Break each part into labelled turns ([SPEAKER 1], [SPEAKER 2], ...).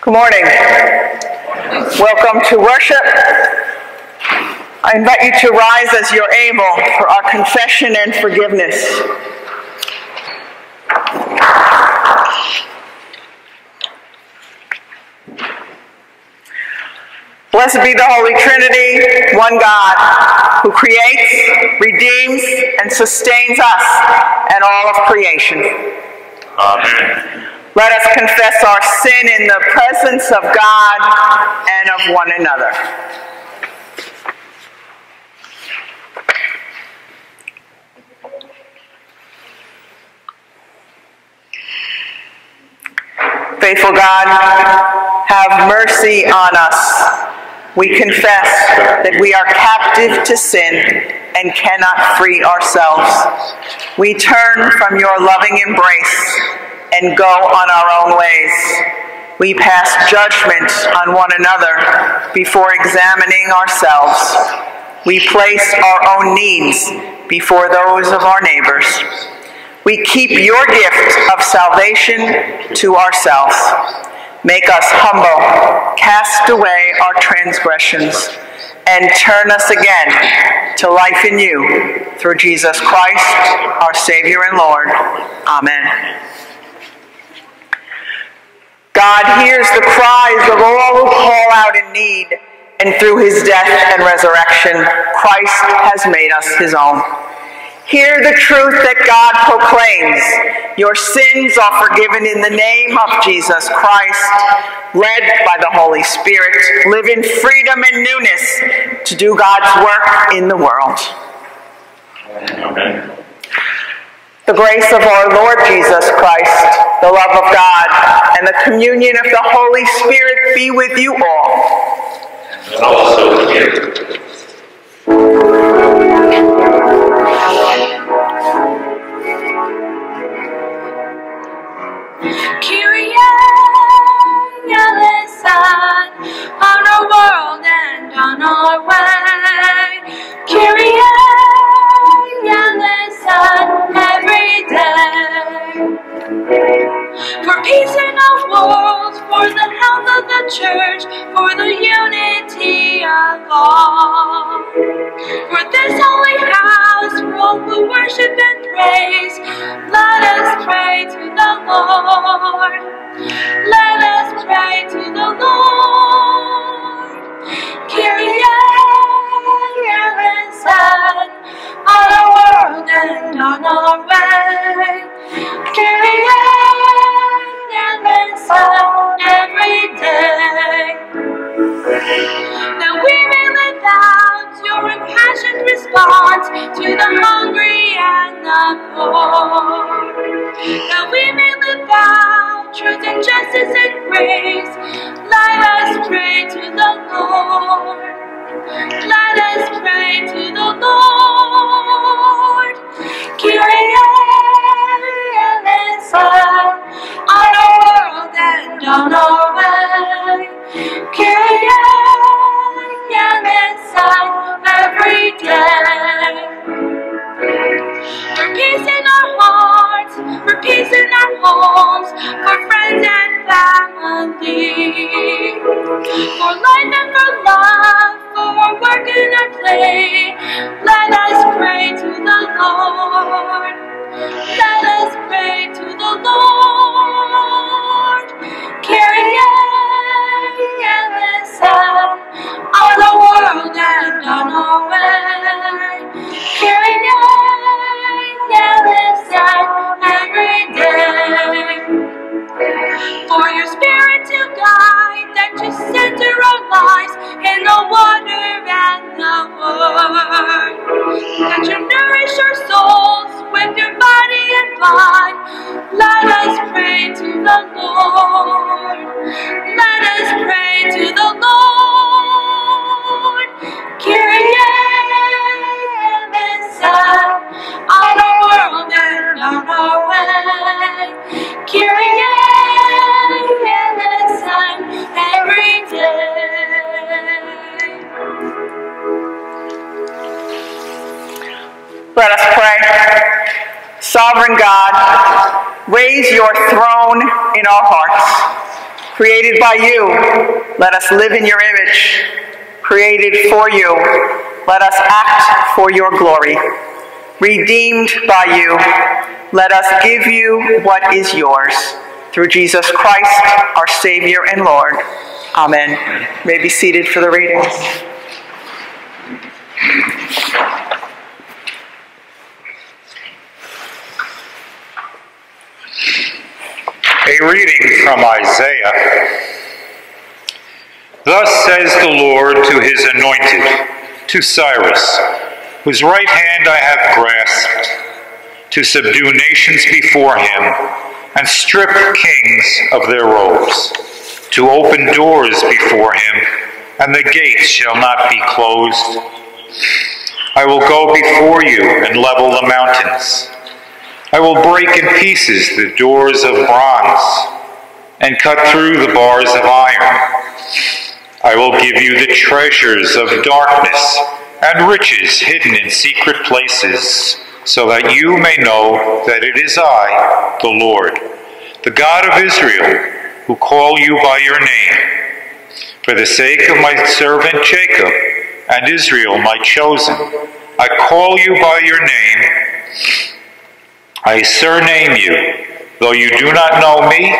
[SPEAKER 1] Good morning. Welcome to worship. I invite you to rise as you're able for our confession and forgiveness. Blessed be the Holy Trinity, one God, who creates, redeems, and sustains us and all of creation.
[SPEAKER 2] Amen.
[SPEAKER 1] Let us confess our sin in the presence of God and of one another. Faithful God, have mercy on us. We confess that we are captive to sin and cannot free ourselves. We turn from your loving embrace and go on our own ways. We pass judgment on one another before examining ourselves. We place our own needs before those of our neighbors. We keep your gift of salvation to ourselves. Make us humble, cast away our transgressions, and turn us again to life in you, through Jesus Christ, our Savior and Lord. Amen. God hears the cries of all who call out in need, and through his death and resurrection, Christ has made us his own. Hear the truth that God proclaims. Your sins are forgiven in the name of Jesus Christ. Led by the Holy Spirit, live in freedom and newness to do God's work in the world.
[SPEAKER 2] Amen.
[SPEAKER 1] The grace of our Lord Jesus Christ, the love of God, and the communion of the Holy Spirit be with you all.
[SPEAKER 2] And also with you.
[SPEAKER 3] Kyrie eleison, on our world and on our way. Kyrie eleison, every day. For peace in our world, for the health of the church, for the unity of all. For this holy house, for all who worship and praise, let us pray to the Lord. Let us pray to the Lord. Kyrie eleison, on our world and on our way. Kyrie eleison, every day. That we may live out your impassioned response to the hungry and the poor. That we may live out truth and justice and grace. Let us pray to the Lord. Let us pray to the Lord. Kyrie eleison, on our world and on our way. Kyrie eleison, every day. For peace in our hearts, for peace in our homes, for friends and family, for life and for love, for work
[SPEAKER 1] Let us pray. Sovereign God, raise your throne in our hearts. Created by you, let us live in your image. Created for you, let us act for your glory. Redeemed by you, let us give you what is yours. Through Jesus Christ, our Savior and Lord. Amen. You may be seated for the readings.
[SPEAKER 4] A reading from Isaiah. Thus says the Lord to his anointed, to Cyrus, whose right hand I have grasped, to subdue nations before him, and strip kings of their robes, to open doors before him, and the gates shall not be closed. I will go before you and level the mountains. I will break in pieces the doors of bronze, and cut through the bars of iron. I will give you the treasures of darkness, and riches hidden in secret places, so that you may know that it is I, the Lord, the God of Israel, who call you by your name. For the sake of my servant Jacob and Israel, my chosen, I call you by your name. I surname you. Though you do not know me,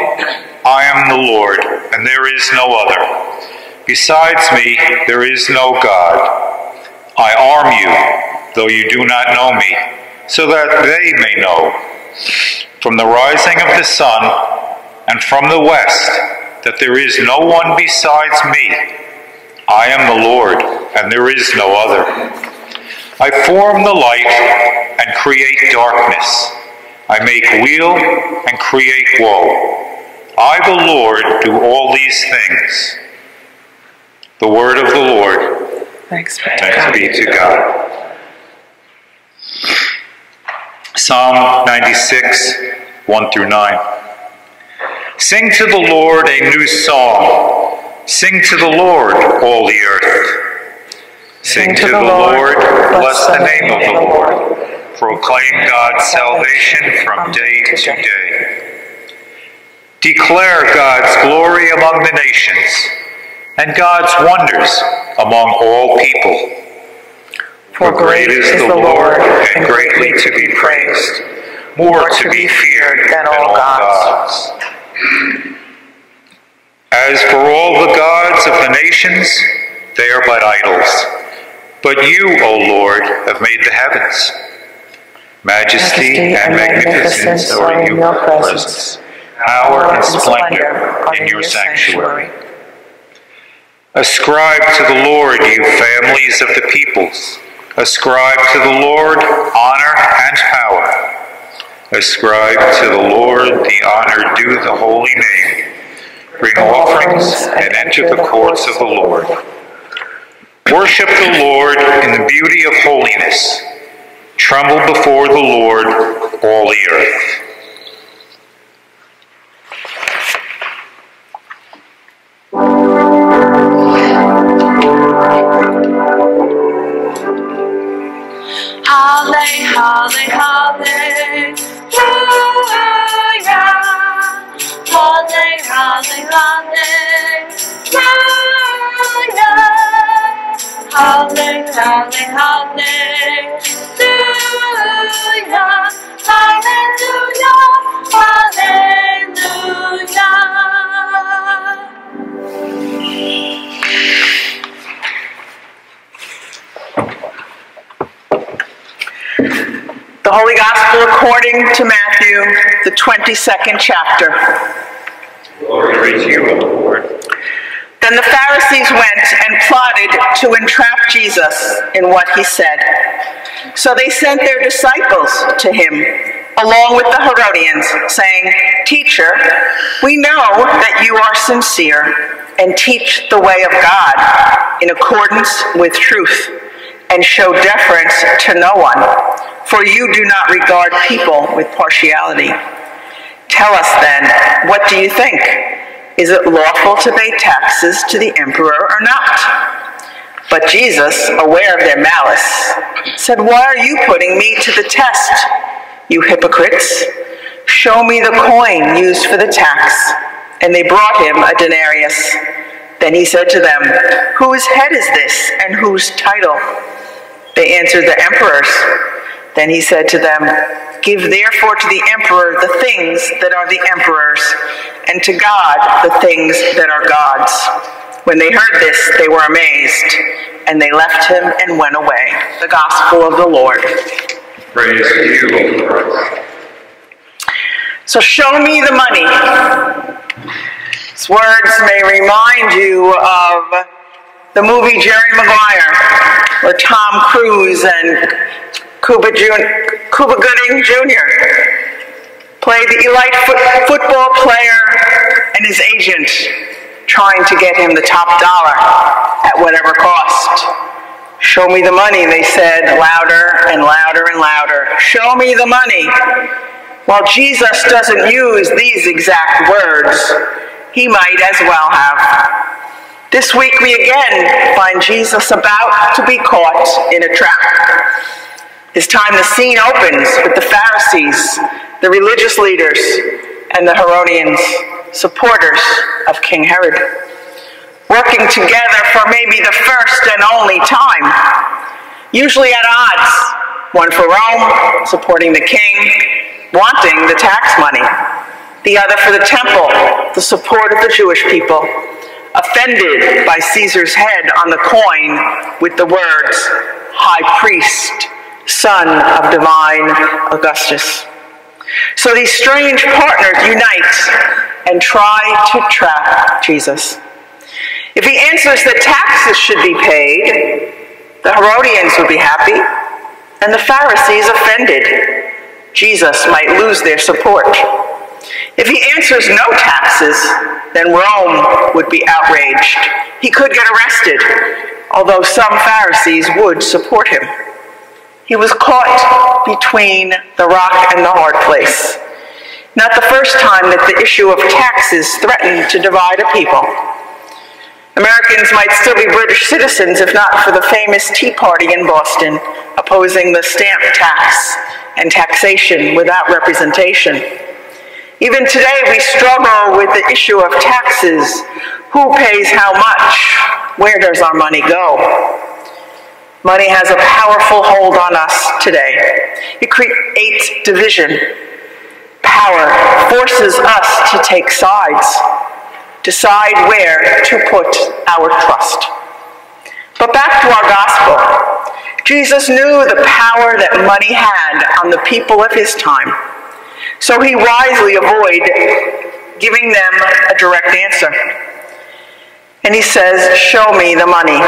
[SPEAKER 4] I am the Lord, and there is no other. Besides me, there is no God. I arm you, though you do not know me, so that they may know, from the rising of the sun and from the west, that there is no one besides me. I am the Lord, and there is no other. I form the light and create darkness. I make weal and create woe. I, the Lord, do all these things. The word of the Lord.
[SPEAKER 1] Thanks
[SPEAKER 4] be to God. Psalm 96, 1 through 9. Sing to the Lord a new song. Sing to the Lord, all the earth. Sing to the Lord, bless the name of the Lord. Proclaim God's salvation from day to day. Declare God's glory among the nations, and God's wonders among all people. For great is the Lord, and greatly to be praised, more to be feared than all gods. As for all the gods of the nations, they are but idols. But you, O Lord, have made the heavens. Majesty and magnificence are in your presence. Power and splendor in your sanctuary. Ascribe to the Lord, you families of the peoples. Ascribe to the Lord honor and power. Ascribe to the Lord the honor due the holy name. Bring offerings and enter the courts of the Lord. Worship the Lord in the beauty of holiness. Tremble before the Lord, all the earth.
[SPEAKER 3] Halle, halle, hallelujah. Halle, halle, hallelujah. Halle, halle, hallelujah. Hallelujah,
[SPEAKER 1] The Holy Gospel according to Matthew, the 22nd chapter.
[SPEAKER 4] Glory to you, O Lord.
[SPEAKER 1] Then the Pharisees went and plotted to entrap Jesus in what he said. So they sent their disciples to him, along with the Herodians, saying, "Teacher, we know that you are sincere and teach the way of God in accordance with truth, and show deference to no one, for you do not regard people with partiality. Tell us then, what do you think? Is it lawful to pay taxes to the emperor or not?" But Jesus, aware of their malice, said, "Why are you putting me to the test, you hypocrites? Show me the coin used for the tax." And they brought him a denarius. Then he said to them, "Whose head is this, and whose title?" They answered, "The emperor's." Then he said to them, "Give therefore to the emperor the things that are the emperor's, and to God the things that are God's." When they heard this, they were amazed, and they left him and went away. The gospel of the Lord.
[SPEAKER 2] Praise to you, O Christ.
[SPEAKER 1] So show me the money. These words may remind you of the movie Jerry Maguire, where Tom Cruise and Cuba Gooding Jr. played the elite football player and his agent, trying to get him the top dollar at whatever cost. "Show me the money," they said, louder and louder and louder. "Show me the money." While Jesus doesn't use these exact words, he might as well have. This week we again find Jesus about to be caught in a trap. This time the scene opens with the Pharisees, the religious leaders, and the Herodians, supporters of King Herod, working together for maybe the first and only time, usually at odds, one for Rome, supporting the king, wanting the tax money, the other for the temple, the support of the Jewish people, offended by Caesar's head on the coin with the words, "High Priest, Son of Divine Augustus." So these strange partners unite and try to trap Jesus. If he answers that taxes should be paid, the Herodians would be happy, and the Pharisees offended. Jesus might lose their support. If he answers no taxes, then Rome would be outraged. He could get arrested, although some Pharisees would support him. He was caught between the rock and the hard place. Not the first time that the issue of taxes threatened to divide a people. Americans might still be British citizens if not for the famous Tea Party in Boston, opposing the stamp tax and taxation without representation. Even today, we struggle with the issue of taxes. Who pays how much? Where does our money go? Money has a powerful hold on us today. It creates division. Power forces us to take sides, decide where to put our trust. But back to our gospel. Jesus knew the power that money had on the people of his time, so he wisely avoided giving them a direct answer. And he says, "Show me the money."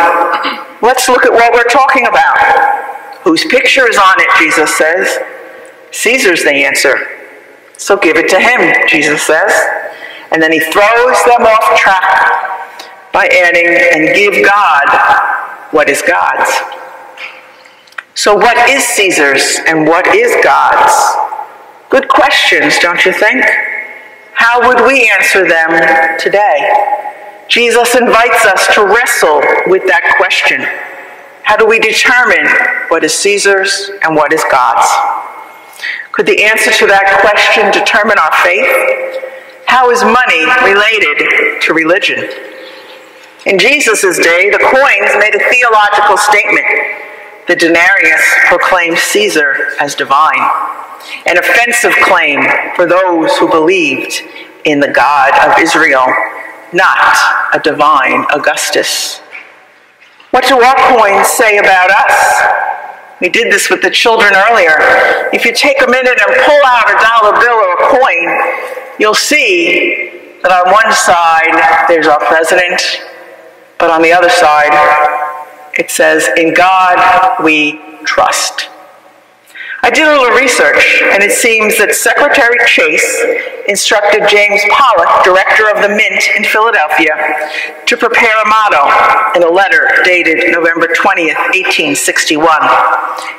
[SPEAKER 1] Let's look at what we're talking about. Whose picture is on it, Jesus says. Caesar's, they answer. So give it to him, Jesus says. And then he throws them off track by adding, "And give God what is God's." So what is Caesar's and what is God's? Good questions, don't you think? How would we answer them today? Jesus invites us to wrestle with that question. How do we determine what is Caesar's and what is God's? Could the answer to that question determine our faith? How is money related to religion? In Jesus' day, the coins made a theological statement. The denarius proclaimed Caesar as divine, an offensive claim for those who believed in the God of Israel, not a divine Augustus. What do our coins say about us? We did this with the children earlier. If you take a minute and pull out a dollar bill or a coin, you'll see that on one side there's our president, but on the other side it says, "In God we trust." I did a little research, and it seems that Secretary Chase instructed James Pollock, director of the Mint in Philadelphia, to prepare a motto in a letter dated November 20th, 1861.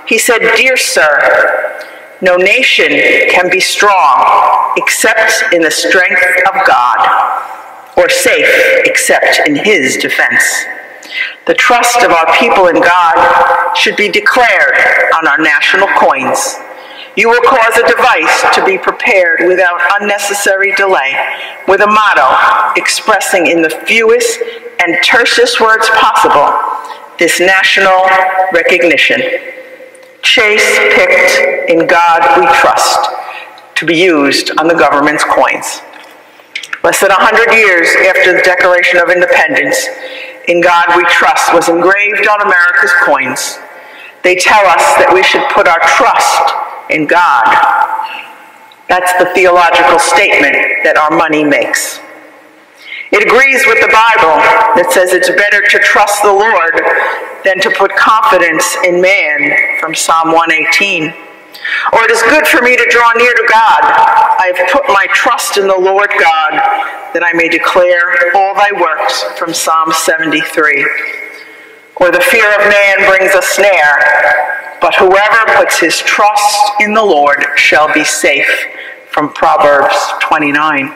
[SPEAKER 1] He said, "Dear sir, no nation can be strong except in the strength of God, or safe except in his defense. The trust of our people in God should be declared on our national coins. You will cause a device to be prepared without unnecessary delay, with a motto expressing in the fewest and tersest words possible this national recognition. Chase picked "In God We Trust" to be used on the government's coins. Less than 100 years after the Declaration of Independence, "In God We Trust" was engraved on America's coins. They tell us that we should put our trust in God. That's the theological statement that our money makes. It agrees with the Bible that says it's better to trust the Lord than to put confidence in man, from Psalm 118. Or it is good for me to draw near to God. I have put my trust in the Lord God, that I may declare all thy works, from Psalm 73. Or the fear of man brings a snare, but whoever puts his trust in the Lord shall be safe, from Proverbs 29.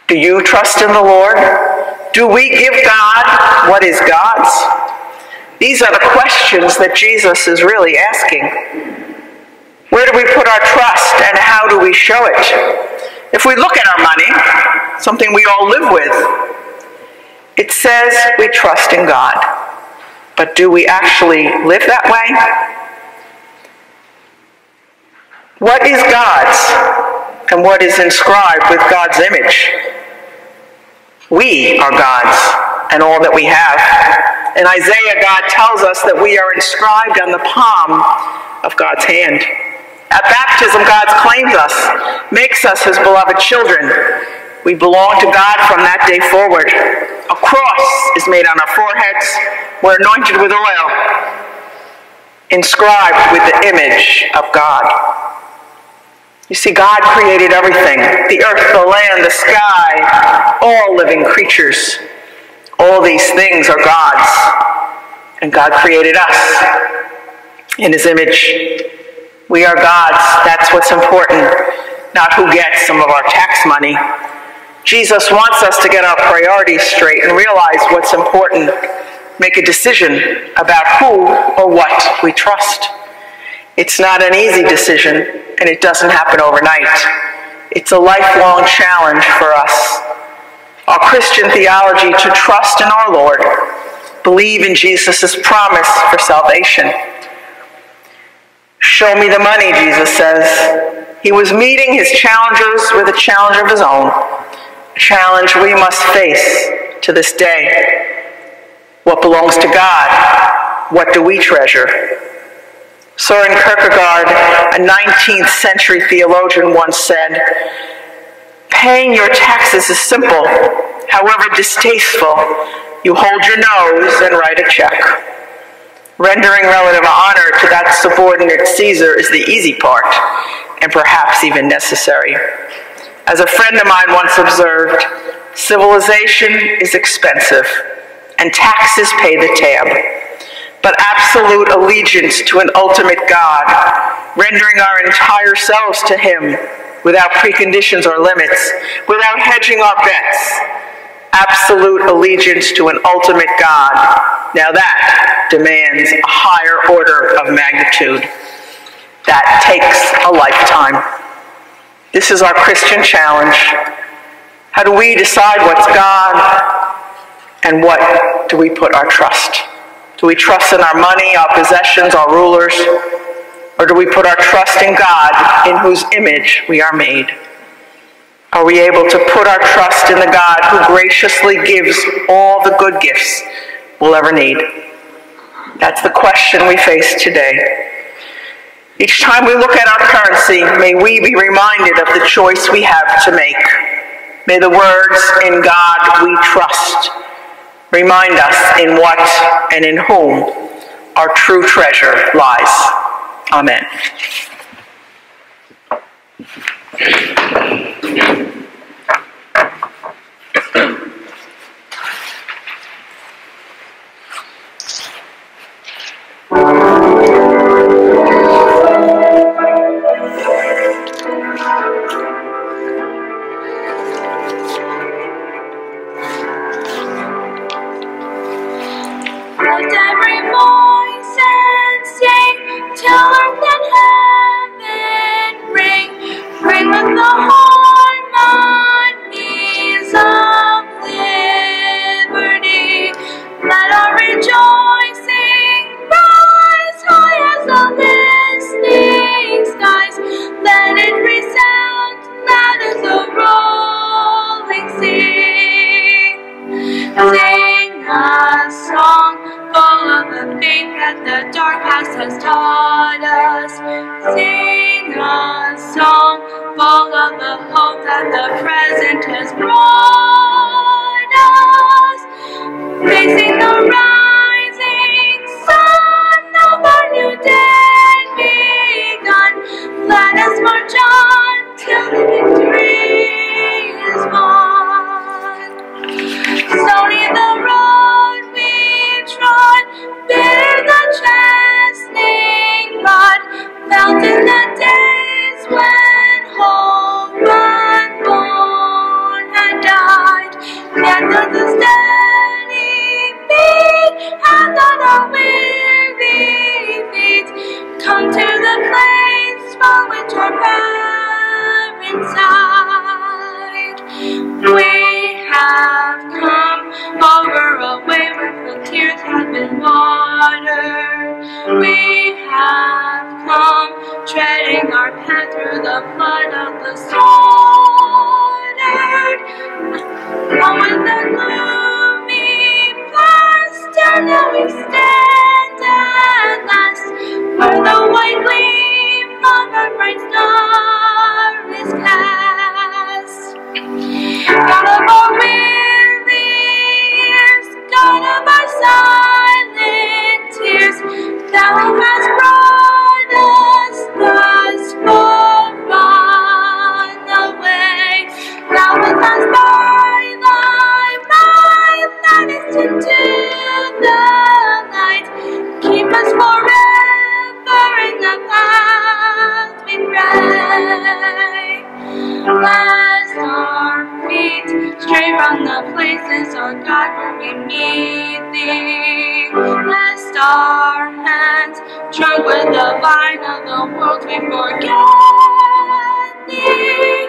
[SPEAKER 1] Do you trust in the Lord? Do we give God what is God's? These are the questions that Jesus is really asking. Where do we put our trust, and how do we show it? If we look at our money, something we all live with, it says we trust in God. But do we actually live that way? What is God's, and what is inscribed with God's image? We are God's, and all that we have. In Isaiah, God tells us that we are inscribed on the palm of God's hand. At baptism, God claims us, makes us his beloved children. We belong to God from that day forward. A cross is made on our foreheads. We're anointed with oil, inscribed with the image of God. You see, God created everything: the earth, the land, the sky, all living creatures. All these things are God's, and God created us in his image. We are God's. That's what's important, not who gets some of our tax money. Jesus wants us to get our priorities straight and realize what's important. Make a decision about who or what we trust. It's not an easy decision, and it doesn't happen overnight. It's a lifelong challenge for us. Our Christian theology to trust in our Lord, believe in Jesus' promise for salvation. Show me the money, Jesus says. He was meeting his challengers with a challenge of his own, a challenge we must face to this day. What belongs to God? What do we treasure? Søren Kierkegaard, a 19th century theologian, once said, "Paying your taxes is simple, however distasteful. You hold your nose and write a check. Rendering relative honor to that subordinate Caesar is the easy part, and perhaps even necessary. As a friend of mine once observed, civilization is expensive, and taxes pay the tab. But absolute allegiance to an ultimate God, rendering our entire selves to him without preconditions or limits, without hedging our bets, absolute allegiance to an ultimate God, now that demands a higher order of magnitude. That takes a lifetime." This is our Christian challenge. How do we decide what's God, and what do we put our trust? Do we trust in our money, our possessions, our rulers? Or do we put our trust in God, in whose image we are made? Are we able to put our trust in the God who graciously gives all the good gifts we'll ever need? That's the question we face today. Each time we look at our currency, may we be reminded of the choice we have to make. May the words, "In God we trust," remind us in what and in whom our true treasure lies. Amen.
[SPEAKER 3] Let every the faith that the dark past has taught us. Sing a song full of the hope that the present has brought us. Facing the rising sun of our new day begun, let us march on till the victory is won. Stony the road we trod, bitter the chastening rod, felt in the days when hope unborn had died. Yet though the steady beat and on our weary feet, come to the place for which our parents died. We have come over a way where the tears have been watered. We have come treading our path through the flood of the slaughtered. And with the gloomy past, and now we stand at last, where the white gleam of our bright star is cast. God of our weary years, God of our silent tears, Thou hast brought us thus far on the way. Thou hast us by Thy might, leadest into the light. Keep us forever in the path we pray. Lest our feet stray from the places, O God, where we meet Thee. Lest our hands, drunk with the wine of the world, we forget Thee.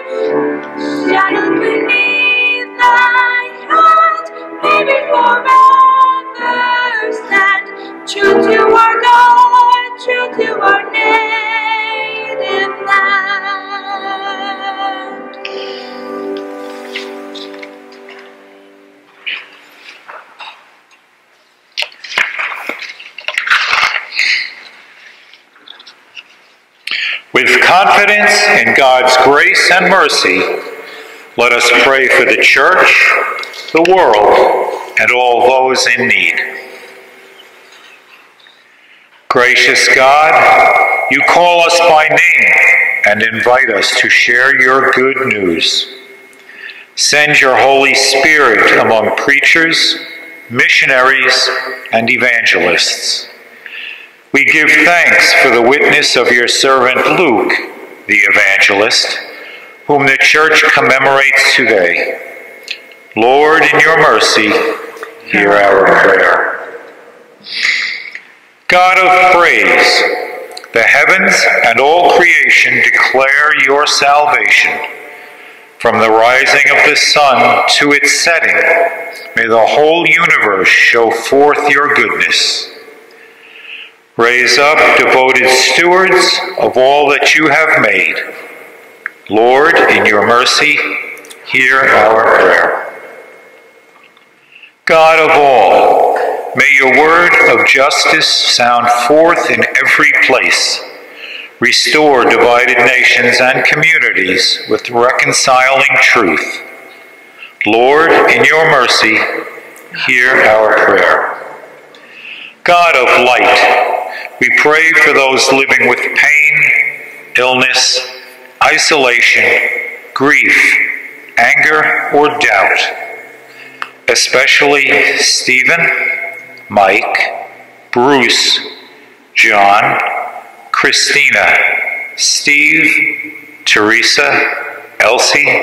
[SPEAKER 3] Shadowed beneath Thy hand, may we forever stand, true to our God, true to our native land.
[SPEAKER 4] With confidence in God's grace and mercy, let us pray for the church, the world, and all those in need. Gracious God, you call us by name and invite us to share your good news. Send your Holy Spirit among preachers, missionaries, and evangelists. We give thanks for the witness of your servant Luke, the evangelist, whom the Church commemorates today. Lord, in your mercy, hear our prayer. God of praise, the heavens and all creation declare your salvation. From the rising of the sun to its setting, may the whole universe show forth your goodness. Raise up devoted stewards of all that you have made. Lord, in your mercy, hear our prayer. God of all, may your word of justice sound forth in every place. Restore divided nations and communities with reconciling truth. Lord, in your mercy, hear our prayer. God of light, we pray for those living with pain, illness, isolation, grief, anger, or doubt, especially Stephen, Mike, Bruce, John, Christina, Steve, Teresa, Elsie,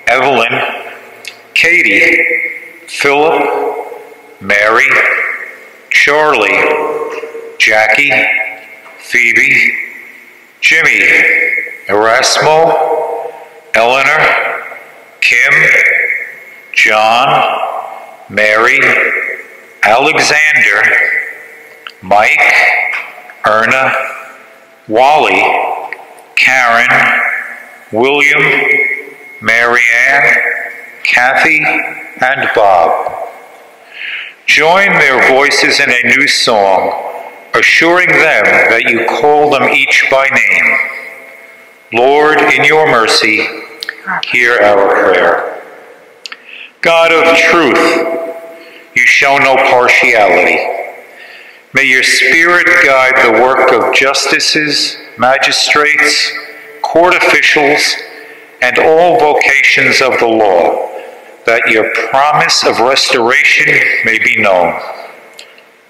[SPEAKER 4] Evelyn, Katie, Philip, Mary, Charlie, Jackie, Phoebe, Jimmy, Erasmo, Eleanor, Kim, John, Mary, Alexander, Mike, Erna, Wally, Karen, William, Marianne, Kathy, and Bob. Join their voices in a new song, assuring them that you call them each by name. Lord, in your mercy, hear our prayer. God of truth, you show no partiality. May your Spirit guide the work of justices, magistrates, court officials, and all vocations of the law, that your promise of restoration may be known.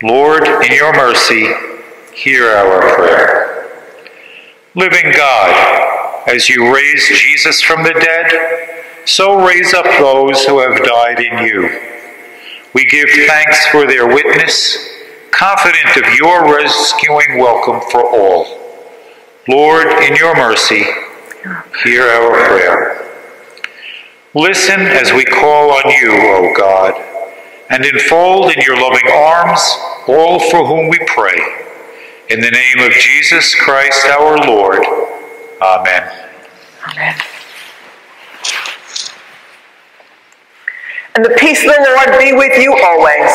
[SPEAKER 4] Lord, in your mercy, hear our prayer. Living God, as you raised Jesus from the dead, so raise up those who have died in you. We give thanks for their witness, confident of your rescuing welcome for all. Lord, in your mercy, hear our prayer. Listen as we call on you, O God, and enfold in your loving arms all for whom we pray. In the name of Jesus Christ our Lord. Amen.
[SPEAKER 1] Amen. And the peace of the Lord be with you always.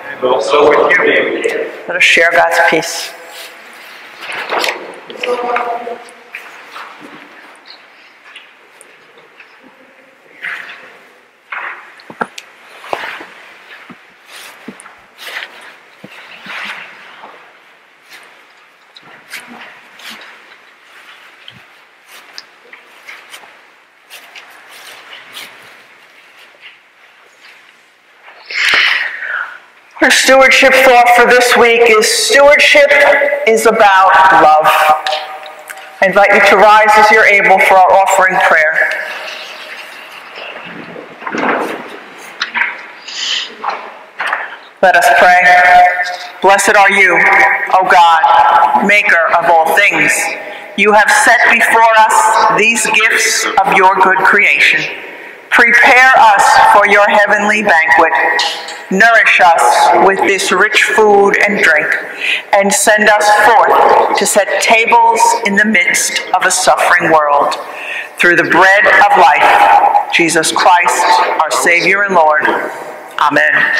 [SPEAKER 2] And also with you.
[SPEAKER 1] Let us share God's peace. Our stewardship thought for this week is stewardship is about love. I invite you to rise as you're able for our offering prayer. Let us pray. Blessed are you, O God, maker of all things. You have set before us these gifts of your good creation. Prepare us for your heavenly banquet. Nourish us with this rich food and drink, and send us forth to set tables in the midst of a suffering world. Through the bread of life, Jesus Christ, our Savior and Lord. Amen.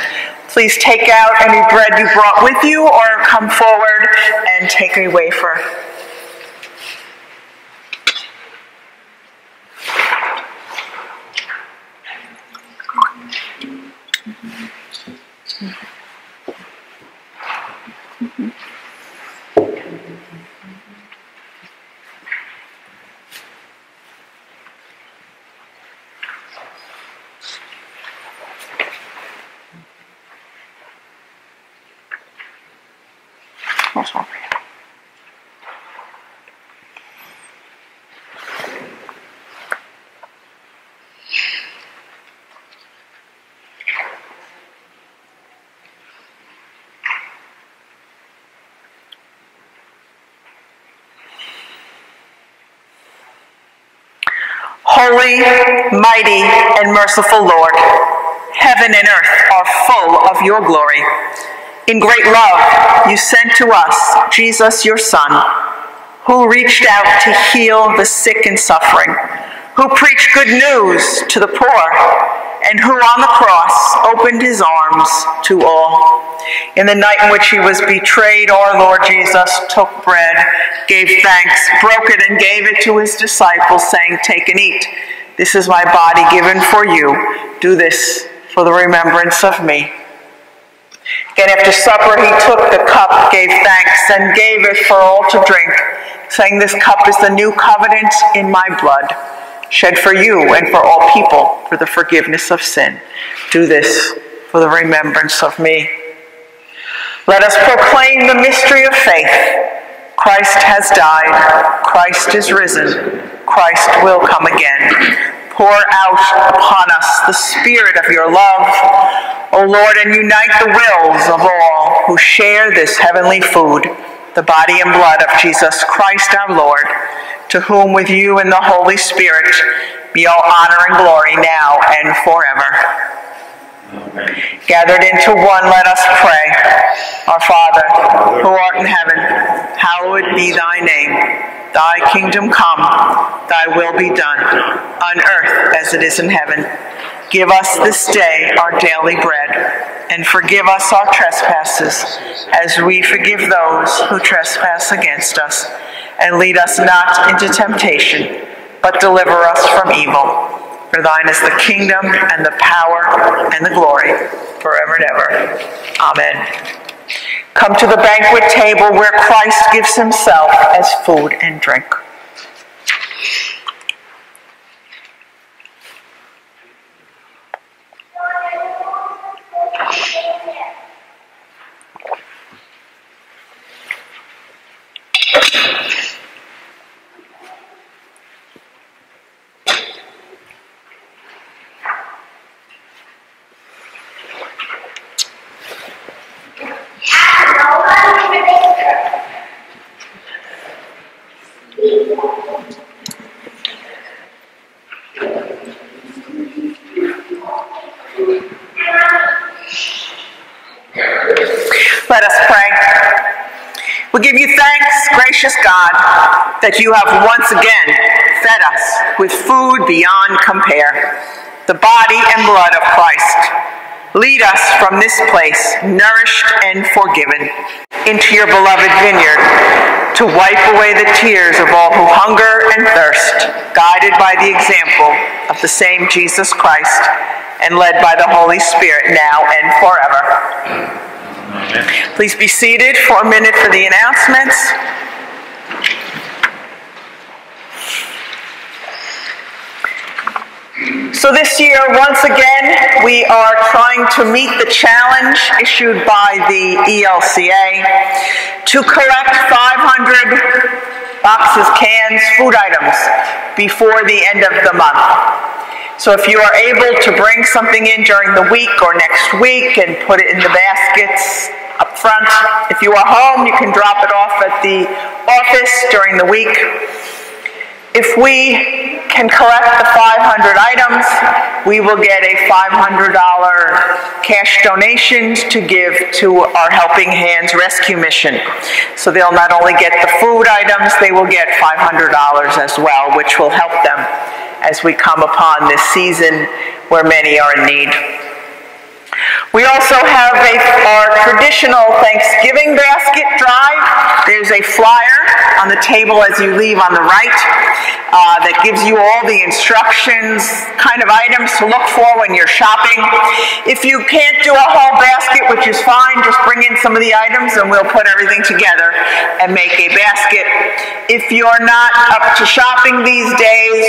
[SPEAKER 1] Please take out any bread you brought with you, or come forward and take a wafer. Holy, mighty, and merciful Lord, heaven and earth are full of your glory. In great love, you sent to us Jesus, your Son, who reached out to heal the sick and suffering, who preached good news to the poor, and who on the cross opened his arms to all. In the night in which he was betrayed, our Lord Jesus took bread, gave thanks, broke it, and gave it to his disciples, saying, "Take and eat. This is my body given for you. Do this for the remembrance of me." Again, after supper, he took the cup, gave thanks, and gave it for all to drink, saying, "This cup is the new covenant in my blood, shed for you and for all people for the forgiveness of sin. Do this for the remembrance of me." Let us proclaim the mystery of faith. Christ has died. Christ is risen. Christ will come again. Pour out upon us the spirit of your love, O Lord, and unite the wills of all who share this heavenly food, the body and blood of Jesus Christ our Lord, to whom with you and the Holy Spirit be all honor and glory now and forever. Amen. Gathered into one, let us pray. Our Father, who art in heaven, hallowed be thy name. Thy kingdom come, thy will be done, on earth as it is in heaven. Give us this day our daily bread, and forgive us our trespasses, as we forgive those who trespass against us. And lead us not into temptation, but deliver us from evil. For thine is the kingdom, and the power, and the glory, forever and ever. Amen. Come to the banquet table where Christ gives himself as food and drink. Let us pray. We give you thanks, gracious God, that you have once again fed us with food beyond compare, the body and blood of Christ. Lead us from this place, nourished and forgiven, into your beloved vineyard, to wipe away the tears of all who hunger and thirst, guided by the example of the same Jesus Christ, and led by the Holy Spirit now and forever. Please be seated for a minute for the announcements. So this year, once again, we are trying to meet the challenge issued by the ELCA to collect 500 boxes, cans, food items before the end of the month. So if you are able to bring something in during the week or next week and put it in the baskets up front, if you are home, you can drop it off at the office during the week. If we can collect the 500 items, we will get a $500 cash donation to give to our Helping Hands Rescue Mission. So they'll not only get the food items, they will get $500 as well, which will help them as we come upon this season where many are in need. We also have our traditional Thanksgiving basket drive. There's a flyer on the table as you leave on the right that gives you all the instructions, kind of items to look for when you're shopping. If you can't do a whole basket, which is fine, just bring in some of the items and we'll put everything together and make a basket. If you're not up to shopping these days,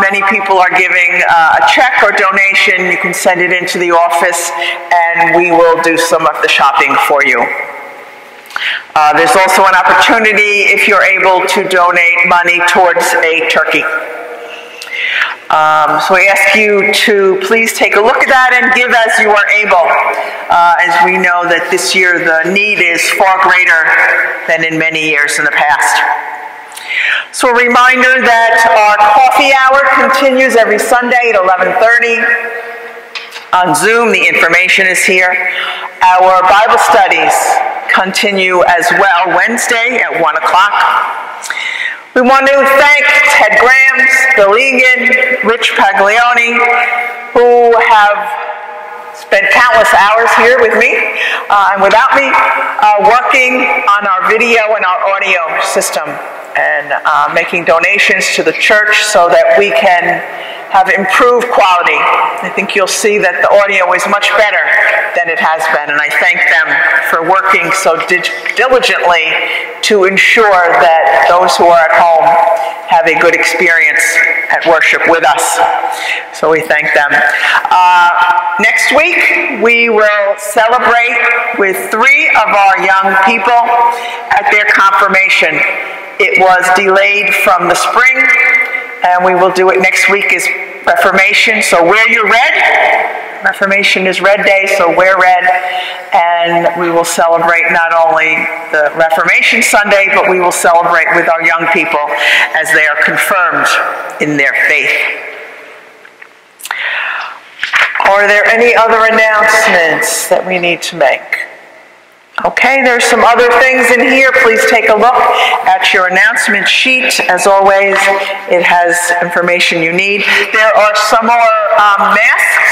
[SPEAKER 1] many people are giving a check or donation. You can send it into the office and we will do some of the shopping for you. There's also an opportunity if you're able to donate money towards a turkey. So I ask you to please take a look at that and give as you are able, as we know that this year the need is far greater than in many years in the past. So a reminder that our coffee hour continues every Sunday at 11:30. On Zoom, the information is here. Our Bible studies continue as well Wednesday at 1 o'clock. We want to thank Ted Grams, Bill Egan, Rich Paglioni, who have spent countless hours here with me and without me, working on our video and our audio system and making donations to the church so that we can have improved quality. I think you'll see that the audio is much better than it has been, and I thank them for working so diligently to ensure that those who are at home have a good experience at worship with us. So we thank them. Next week, we will celebrate with 3 of our young people at their confirmation. It was delayed from the spring, and we will do it next week as Reformation. So wear your red. Reformation is Red Day, so wear red. And we will celebrate not only the Reformation Sunday, but we will celebrate with our young people as they are confirmed in their faith. Are there any other announcements that we need to make? Okay, there's some other things in here. Please take a look at your announcement sheet. As always, it has information you need. There are some more masks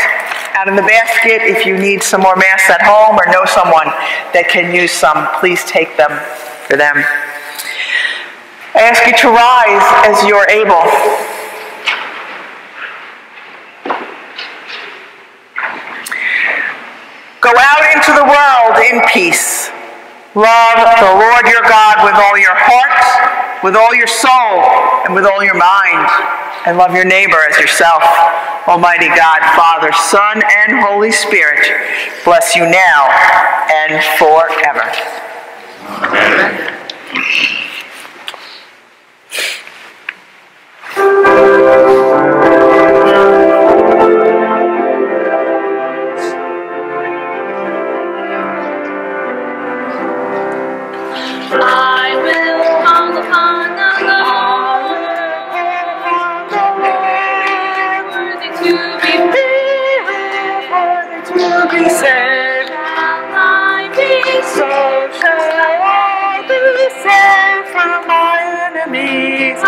[SPEAKER 1] out in the basket. If you need some more masks at home or know someone that can use some, please take them for them. I ask you to rise as you're able. Go out into the world in peace. Love the Lord your God with all your heart, with all your soul, and with all your mind. And love your neighbor as yourself. Almighty God, Father, Son, and Holy Spirit, bless you now and forever. Amen.
[SPEAKER 3] I will call upon the Lord, worthy to be praised, worthy to be saved. Shall I be so shall I be saved from my enemies? I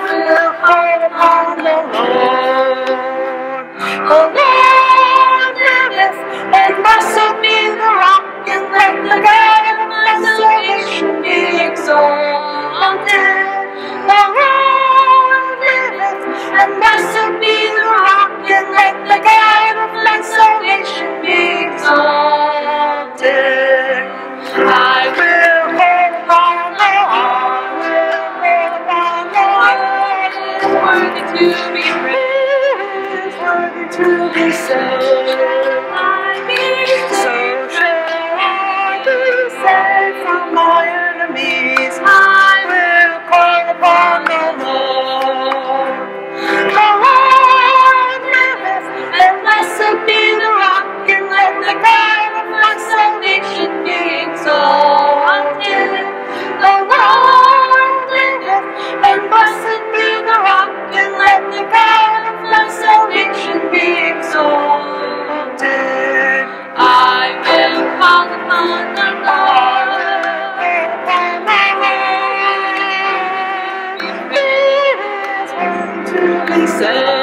[SPEAKER 3] will call upon the Lord. The Lord liveth, and blessed be the rock, and let the God of my salvation be exalted. The Lord liveth, and blessed be the rock, and let the God of my salvation be exalted. I will call upon the Lord, worthy to be praised, worthy to be saved. So shall I be saved from my enemies. I will call upon the Lord. The Lord liveth, and blessed be the rock, and let the God of my salvation be exalted. The Lord liveth, and blessed be the rock, and let the God of my salvation be exalted. I will call upon the Lord. He is worthy to be saved.